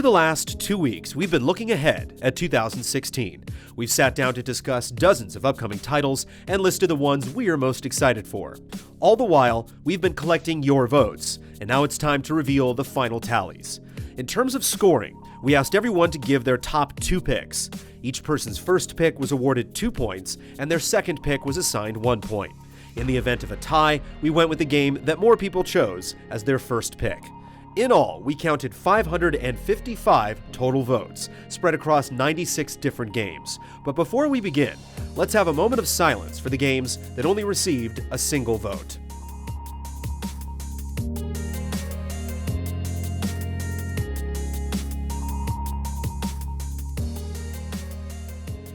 the last 2 weeks, we've been looking ahead at 2016. We've sat down to discuss dozens of upcoming titles and listed the ones we're most excited for. All the while, we've been collecting your votes, and now it's time to reveal the final tallies. In terms of scoring, we asked everyone to give their top 2 picks. Each person's first pick was awarded 2 points, and their second pick was assigned 1 point. In the event of a tie, we went with the game that more people chose as their first pick. In all, we counted 555 total votes, spread across 96 different games. But before we begin, let's have a moment of silence for the games that only received a single vote.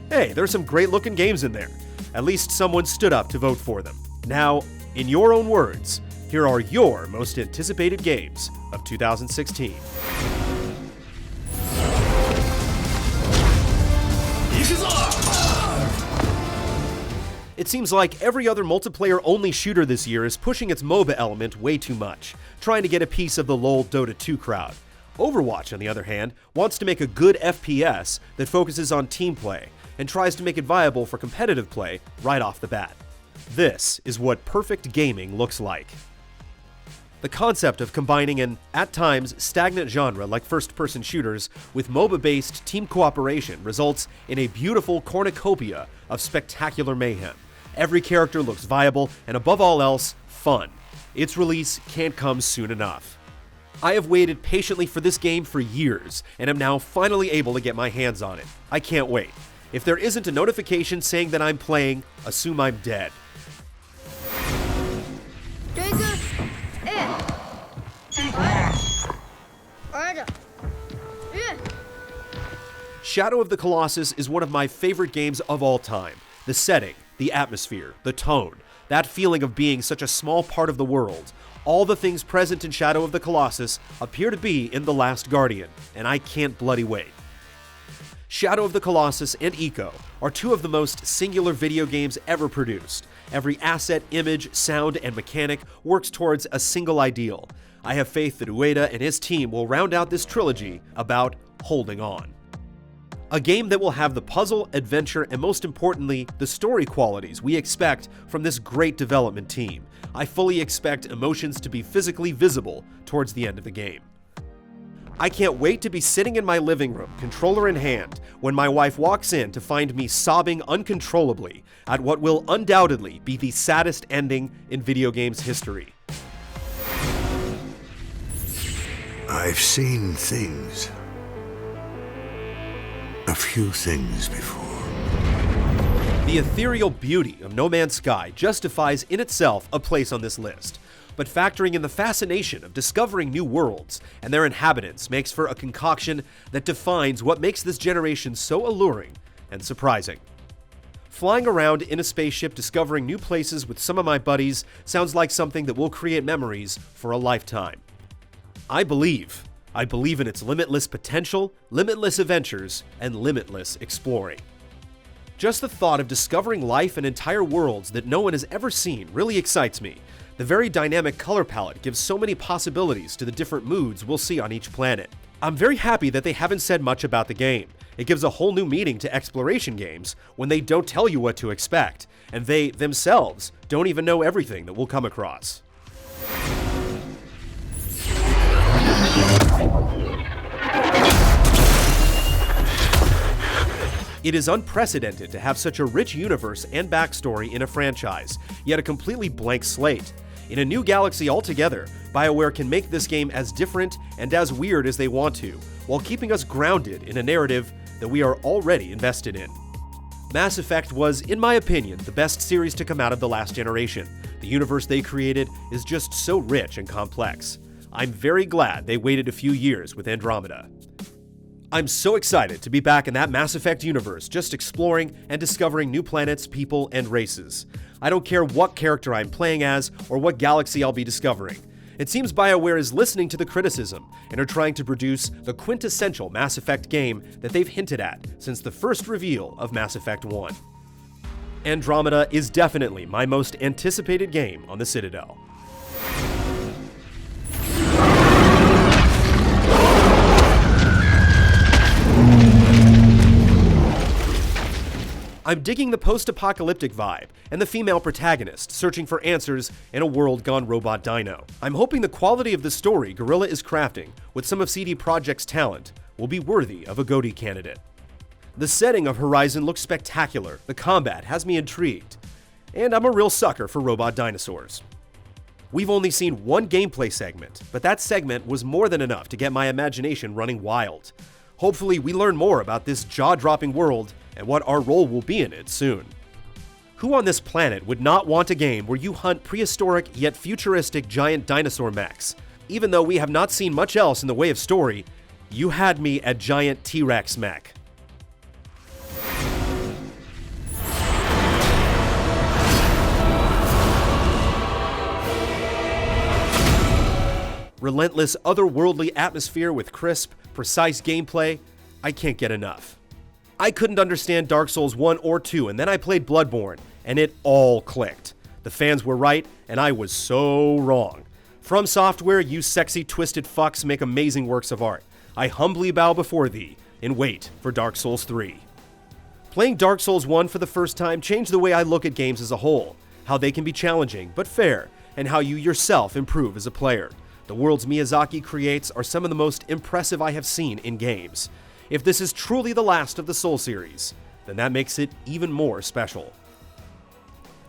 Hey, there's some great-looking games in there. At least someone stood up to vote for them. Now, in your own words, here are your most anticipated games of 2016. It seems like every other multiplayer-only shooter this year is pushing its MOBA element way too much, trying to get a piece of the LoL Dota 2 crowd. Overwatch, on the other hand, wants to make a good FPS that focuses on team play and tries to make it viable for competitive play right off the bat. This is what perfect gaming looks like. The concept of combining an, at times, stagnant genre like first-person shooters with MOBA-based team cooperation results in a beautiful cornucopia of spectacular mayhem. Every character looks viable, and above all else, fun. Its release can't come soon enough. I have waited patiently for this game for years, and am now finally able to get my hands on it. I can't wait. If there isn't a notification saying that I'm playing, assume I'm dead. Shadow of the Colossus is one of my favorite games of all time. The setting, the atmosphere, the tone, that feeling of being such a small part of the world. All the things present in Shadow of the Colossus appear to be in The Last Guardian, and I can't bloody wait. Shadow of the Colossus and Eco are 2 of the most singular video games ever produced. Every asset, image, sound, and mechanic works towards a single ideal. I have faith that Ueda and his team will round out this trilogy about holding on. A game that will have the puzzle, adventure, and most importantly, the story qualities we expect from this great development team. I fully expect emotions to be physically visible towards the end of the game. I can't wait to be sitting in my living room, controller in hand, when my wife walks in to find me sobbing uncontrollably at what will undoubtedly be the saddest ending in video games history. I've seen things. A few things before. The ethereal beauty of No Man's Sky justifies in itself a place on this list, but factoring in the fascination of discovering new worlds and their inhabitants makes for a concoction that defines what makes this generation so alluring and surprising. Flying around in a spaceship discovering new places with some of my buddies sounds like something that will create memories for a lifetime. I believe in its limitless potential, limitless adventures, and limitless exploring. Just the thought of discovering life and entire worlds that no one has ever seen really excites me. The very dynamic color palette gives so many possibilities to the different moods we'll see on each planet. I'm very happy that they haven't said much about the game. It gives a whole new meaning to exploration games when they don't tell you what to expect, and they themselves don't even know everything that we'll come across. It is unprecedented to have such a rich universe and backstory in a franchise, yet a completely blank slate. In a new galaxy altogether, BioWare can make this game as different and as weird as they want to, while keeping us grounded in a narrative that we are already invested in. Mass Effect was, in my opinion, the best series to come out of the last generation. The universe they created is just so rich and complex. I'm very glad they waited a few years with Andromeda. I'm so excited to be back in that Mass Effect universe, just exploring and discovering new planets, people, and races. I don't care what character I'm playing as or what galaxy I'll be discovering. It seems BioWare is listening to the criticism and are trying to produce the quintessential Mass Effect game that they've hinted at since the first reveal of Mass Effect 1. Andromeda is definitely my most anticipated game on the Citadel. I'm digging the post-apocalyptic vibe and the female protagonist searching for answers in a world gone robot dino. I'm hoping the quality of the story Guerrilla is crafting with some of CD Projekt's talent will be worthy of a GOTY candidate. The setting of Horizon looks spectacular, the combat has me intrigued, and I'm a real sucker for robot dinosaurs. We've only seen one gameplay segment, but that segment was more than enough to get my imagination running wild. Hopefully we learn more about this jaw-dropping world and what our role will be in it soon. Who on this planet would not want a game where you hunt prehistoric yet futuristic giant dinosaur mechs? Even though we have not seen much else in the way of story, you had me at giant T-Rex mech. Relentless, otherworldly atmosphere with crisp, precise gameplay, I can't get enough. I couldn't understand Dark Souls 1 or 2, and then I played Bloodborne, and it all clicked. The fans were right, and I was so wrong. From Software, you sexy, twisted fucks make amazing works of art. I humbly bow before thee, and wait for Dark Souls 3. Playing Dark Souls 1 for the first time changed the way I look at games as a whole, how they can be challenging, but fair, and how you yourself improve as a player. The worlds Miyazaki creates are some of the most impressive I have seen in games. If this is truly the last of the Soul series, then that makes it even more special.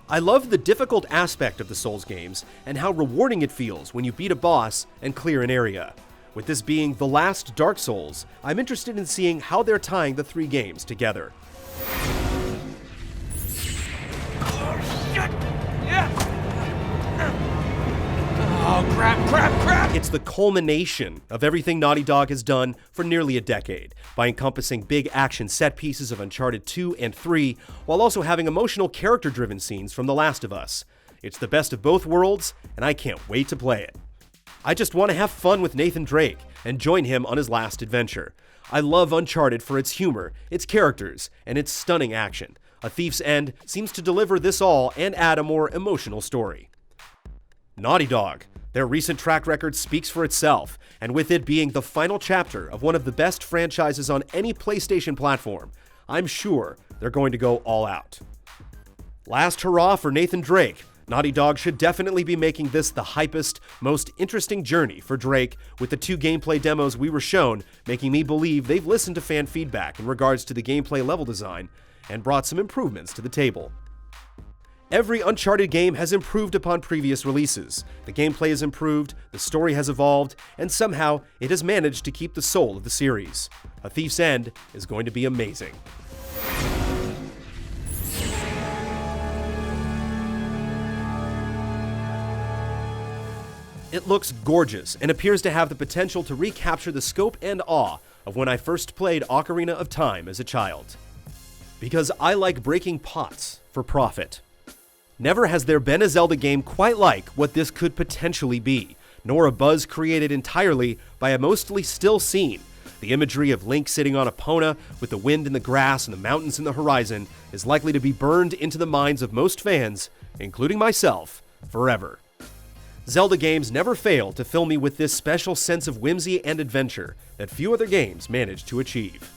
I love the difficult aspect of the Souls games and how rewarding it feels when you beat a boss and clear an area. With this being the last Dark Souls, I'm interested in seeing how they're tying the three games together. Oh, crap! It's the culmination of everything Naughty Dog has done for nearly a decade, by encompassing big action set pieces of Uncharted 2 and 3, while also having emotional character-driven scenes from The Last of Us. It's the best of both worlds, and I can't wait to play it. I just want to have fun with Nathan Drake and join him on his last adventure. I love Uncharted for its humor, its characters, and its stunning action. A Thief's End seems to deliver this all and add a more emotional story. Naughty Dog. Their recent track record speaks for itself, and with it being the final chapter of one of the best franchises on any PlayStation platform, I'm sure they're going to go all out. Last hurrah for Nathan Drake. Naughty Dog should definitely be making this the hypest, most interesting journey for Drake, with the 2 gameplay demos we were shown making me believe they've listened to fan feedback in regards to the gameplay level design and brought some improvements to the table. Every Uncharted game has improved upon previous releases. The gameplay has improved, the story has evolved, and somehow it has managed to keep the soul of the series. A Thief's End is going to be amazing. It looks gorgeous and appears to have the potential to recapture the scope and awe of when I first played Ocarina of Time as a child. Because I like breaking pots for profit. Never has there been a Zelda game quite like what this could potentially be, nor a buzz created entirely by a mostly still scene. The imagery of Link sitting on Epona with the wind in the grass and the mountains in the horizon is likely to be burned into the minds of most fans, including myself, forever. Zelda games never fail to fill me with this special sense of whimsy and adventure that few other games manage to achieve.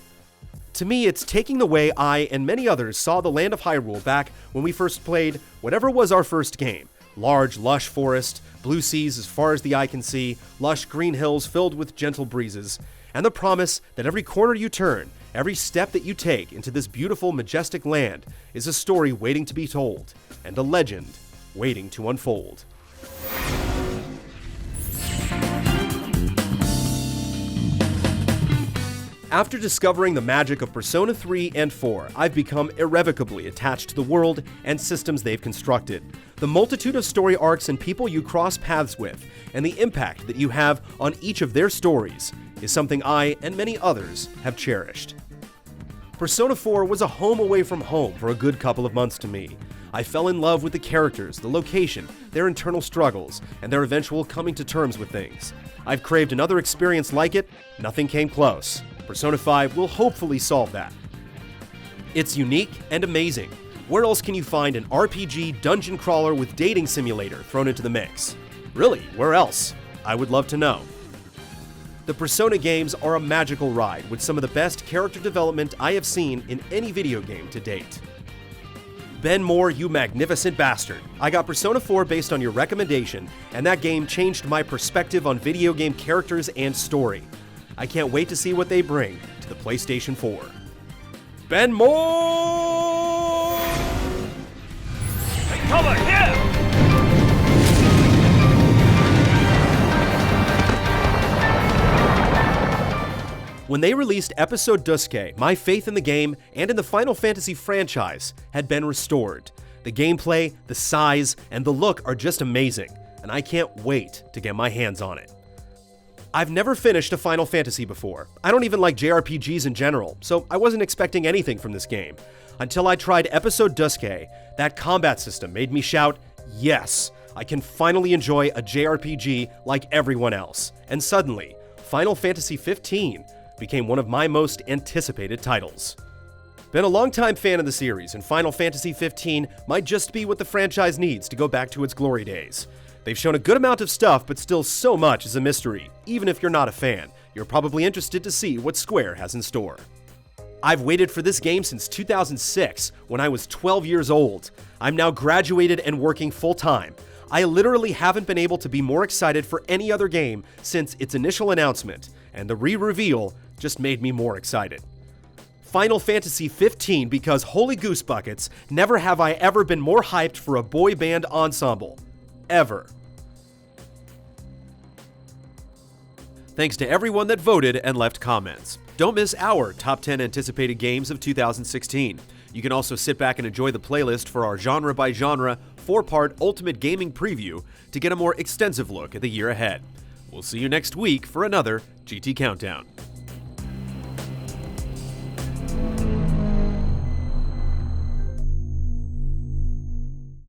To me, it's taking the way I and many others saw the Land of Hyrule back when we first played whatever was our first game. Large, lush forest, blue seas as far as the eye can see, lush green hills filled with gentle breezes, and the promise that every corner you turn, every step that you take into this beautiful, majestic land is a story waiting to be told, and a legend waiting to unfold. After discovering the magic of Persona 3 and 4, I've become irrevocably attached to the world and systems they've constructed. The multitude of story arcs and people you cross paths with, and the impact that you have on each of their stories, is something I and many others have cherished. Persona 4 was a home away from home for a good couple of months to me. I fell in love with the characters, the location, their internal struggles, and their eventual coming to terms with things. I've craved another experience like it, nothing came close. Persona 5 will hopefully solve that. It's unique and amazing. Where else can you find an RPG dungeon crawler with dating simulator thrown into the mix? Really, where else? I would love to know. The Persona games are a magical ride with some of the best character development I have seen in any video game to date. Ben Moore, you magnificent bastard. I got Persona 4 based on your recommendation, and that game changed my perspective on video game characters and story. I can't wait to see what they bring to the PlayStation 4. Ben Moore! Take cover, here! When they released Episode Duske, my faith in the game and in the Final Fantasy franchise had been restored. The gameplay, the size, and the look are just amazing, and I can't wait to get my hands on it. I've never finished a Final Fantasy before. I don't even like JRPGs in general, so I wasn't expecting anything from this game. Until I tried Episode Duske, that combat system made me shout, yes, I can finally enjoy a JRPG like everyone else. And suddenly, Final Fantasy 15 became one of my most anticipated titles. Been a longtime fan of the series, and Final Fantasy 15 might just be what the franchise needs to go back to its glory days. They've shown a good amount of stuff, but still so much is a mystery. Even if you're not a fan, you're probably interested to see what Square has in store. I've waited for this game since 2006, when I was 12 years old. I'm now graduated and working full-time. I literally haven't been able to be more excited for any other game since its initial announcement, and the re-reveal just made me more excited. Final Fantasy 15, because holy goose buckets, never have I ever been more hyped for a boy band ensemble. Ever. Thanks to everyone that voted and left comments. Don't miss our top 10 anticipated games of 2016. You can also sit back and enjoy the playlist for our genre-by-genre, 4-part Ultimate Gaming Preview to get a more extensive look at the year ahead. We'll see you next week for another GT Countdown.